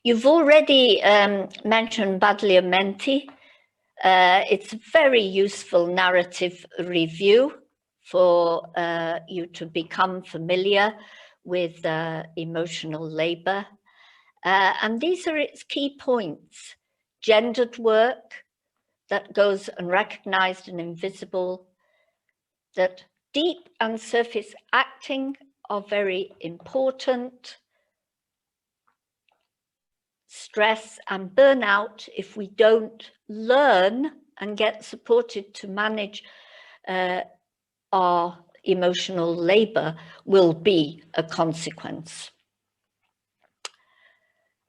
You've already mentioned Badalamenti. It's a very useful narrative review for you to become familiar with emotional labour. And these are its key points: gendered work that goes unrecognised and invisible, that deep and surface acting are very important, stress and burnout, if we don't learn and get supported to manage our emotional labour, will be a consequence.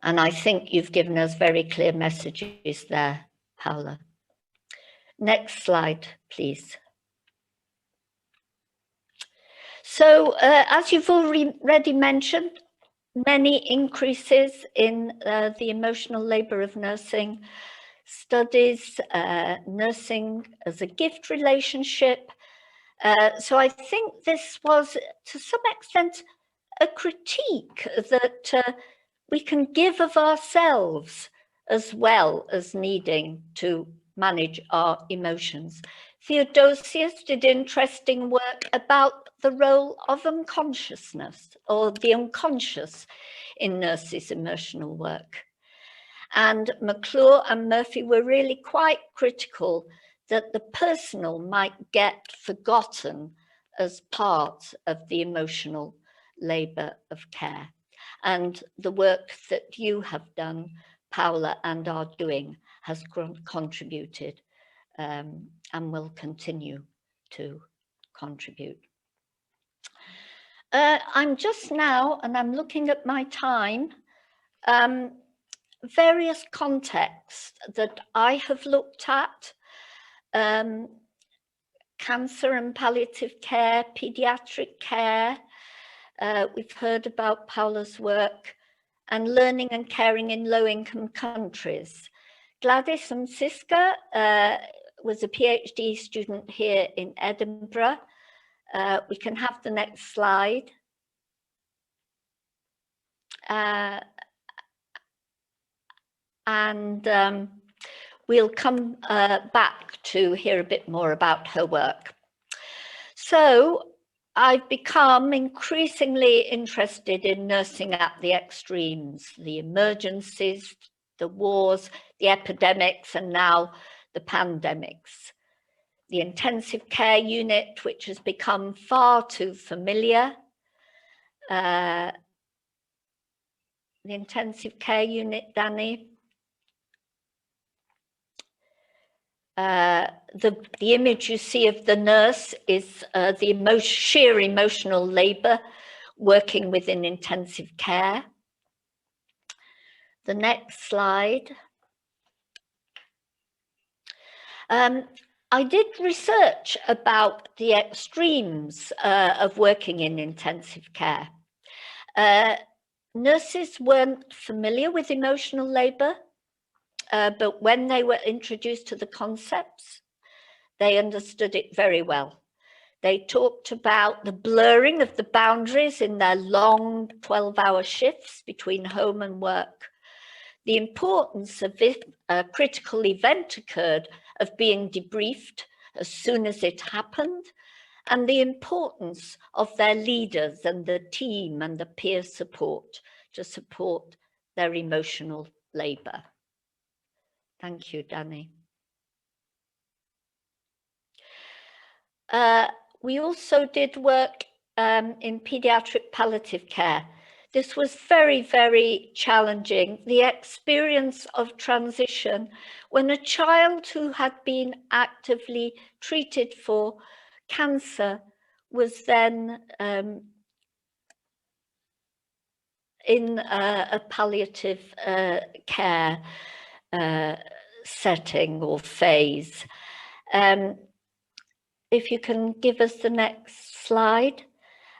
And I think you've given us very clear messages there, Paula. Next slide, please. So, as you've already mentioned, many increases in the emotional labour of nursing, studies, nursing as a gift relationship. So I think this was, to some extent, a critique that we can give of ourselves as well as needing to manage our emotions. Theodosius did interesting work about the role of unconsciousness, or the unconscious, in nurses' emotional work. And McClure and Murphy were really quite critical that the personal might get forgotten as part of the emotional labour of care. And the work that you have done, Paula, and are doing has contributed and will continue to contribute. I'm just now, and I'm looking at my time, various contexts that I have looked at: cancer and palliative care, paediatric care. We've heard about Paula's work, and learning and caring in low-income countries. Gladys and Siska was a PhD student here in Edinburgh. We can have the next slide. And we'll come back to hear a bit more about her work. So I've become increasingly interested in nursing at the extremes: the emergencies, the wars, the epidemics, and now the pandemics. The intensive care unit, which has become far too familiar. The intensive care unit, Danny. The image you see of the nurse is the sheer emotional labour working within intensive care. The next slide. I did research about the extremes of working in intensive care. Nurses weren't familiar with emotional labour, but when they were introduced to the concepts, they understood it very well. They talked about the blurring of the boundaries in their long 12-hour shifts between home and work, the importance of if a critical event occurred, of being debriefed as soon as it happened, and the importance of their leaders and the team and the peer support to support their emotional labour. Thank you, Danny. We also did work in paediatric palliative care. This was very, very challenging. The experience of transition when a child who had been actively treated for cancer was then in a palliative care setting or phase. If you can give us the next slide.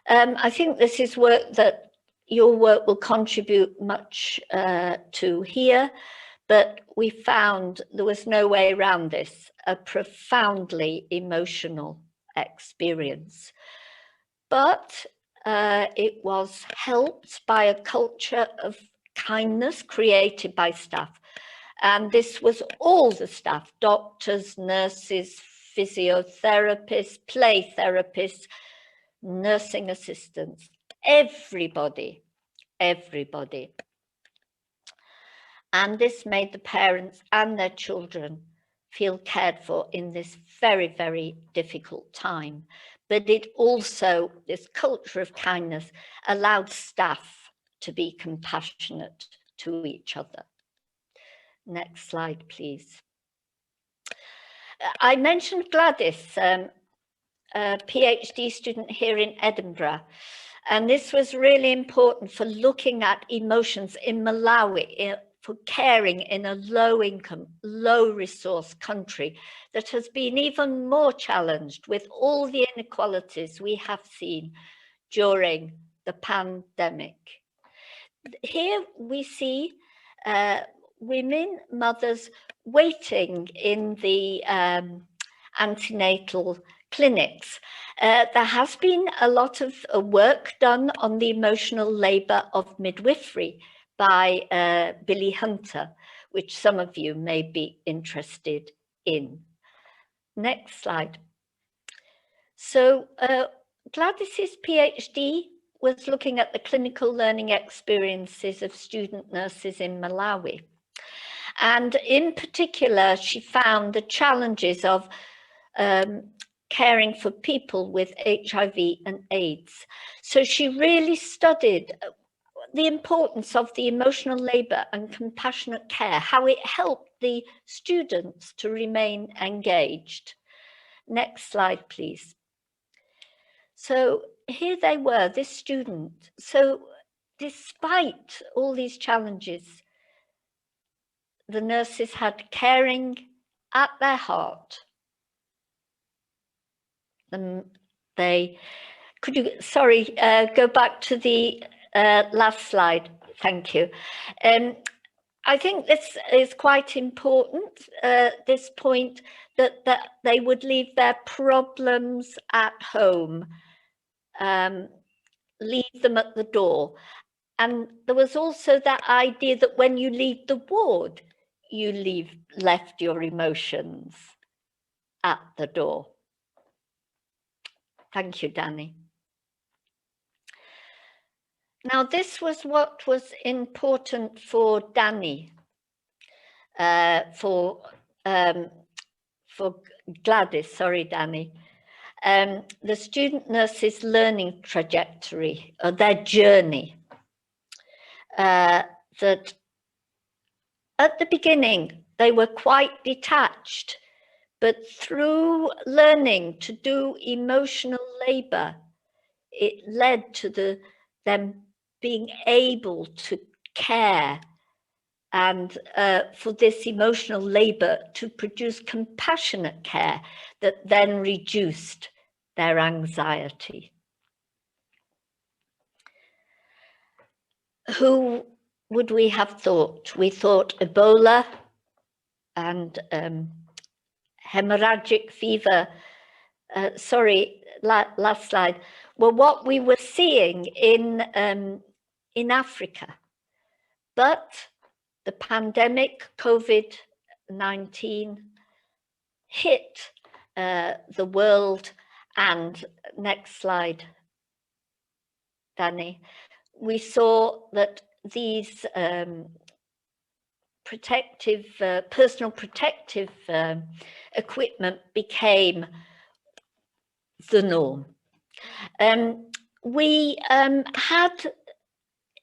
I think this is work that your work will contribute much to here, but we found there was no way around this, a profoundly emotional experience. But it was helped by a culture of kindness created by staff. And this was all the staff, doctors, nurses, physiotherapists, play therapists, nursing assistants, everybody. And this made the parents and their children feel cared for in this very, very difficult time. But it also, this culture of kindness, allowed staff to be compassionate to each other. Next slide, please. I mentioned Gladys, a PhD student here in Edinburgh. And this was really important for looking at emotions in Malawi, for caring in a low-income, low-resource country that has been even more challenged with all the inequalities we have seen during the pandemic. Here we see women, mothers, waiting in the antenatal clinics. There has been a lot of work done on the emotional labour of midwifery by Billy Hunter, which some of you may be interested in. Next slide. So Gladys's PhD was looking at the clinical learning experiences of student nurses in Malawi. And in particular, she found the challenges of caring for people with HIV and AIDS. So she really studied the importance of the emotional labour and compassionate care, how it helped the students to remain engaged. Next slide, please. So here they were, this student. So despite all these challenges, the nurses had caring at their heart. Could you, sorry, go back to the last slide. Thank you. I think this is quite important, this point, that they would leave their problems at home, leave them at the door. And there was also that idea that when you leave the ward, you left your emotions at the door. Thank you, Danny. Now, this was what was important for Danny, for Gladys, sorry, Danny. The student nurses' learning trajectory, or their journey, that at the beginning, they were quite detached, but through learning to do emotional labour, it led to them being able to care and for this emotional labour to produce compassionate care that then reduced their anxiety. Who would we have thought? We thought Ebola and hemorrhagic fever, sorry, last slide, were what we were seeing in Africa. But the pandemic, COVID-19, hit the world, and next slide, Danny. We saw that these personal protective equipment became the norm. We had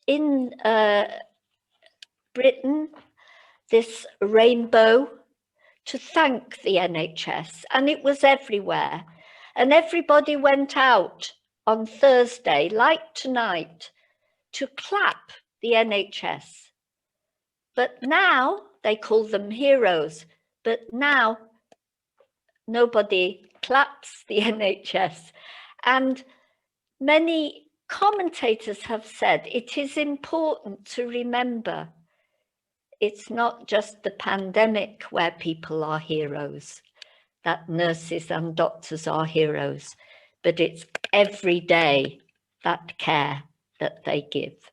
in Britain this rainbow to thank the NHS, and it was everywhere. And everybody went out on Thursday, like tonight, to clap the NHS. But now they call them heroes, but now nobody claps the NHS. And many commentators have said it is important to remember it's not just the pandemic where people are heroes, that nurses and doctors are heroes, but it's every day that care that they give.